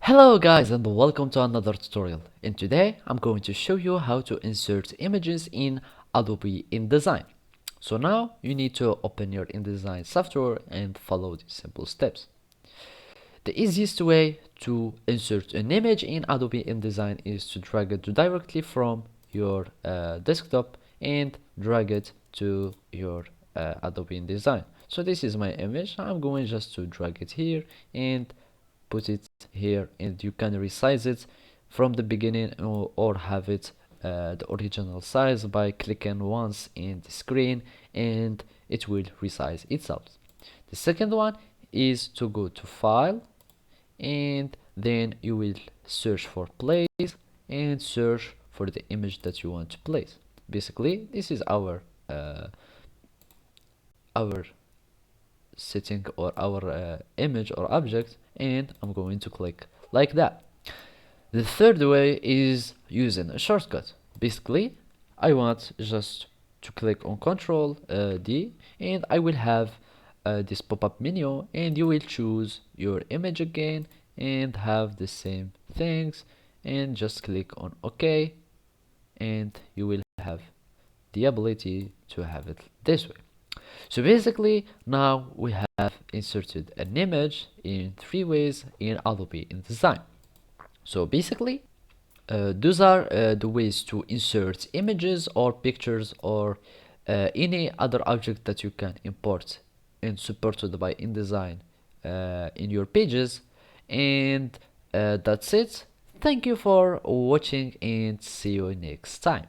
Hello guys and welcome to another tutorial. And today I'm going to show you how to insert images in Adobe InDesign. So now you need to open your InDesign software and follow these simple steps. The easiest way to insert an image in Adobe InDesign is to drag it directly from your desktop and drag it to your Adobe InDesign. So this is my image. I'm going just to drag it here and put it here, and you can resize it from the beginning or have it the original size by clicking once in the screen and it will resize itself. The second one is to go to file and then you will search for place and search for the image that you want to place. Basically this is our setting or our image or object, and I'm going to click like that. The third way is using a shortcut. Basically I want just to click on Ctrl D and I will have this pop-up menu, and you will choose your image again and have the same things and just click on OK, and you will have the ability to have it this way. So basically now we have inserted an image in 3 ways in Adobe InDesign. So basically those are the ways to insert images or pictures or any other object that you can import and supported by InDesign in your pages. And that's it. Thank you for watching and see you next time.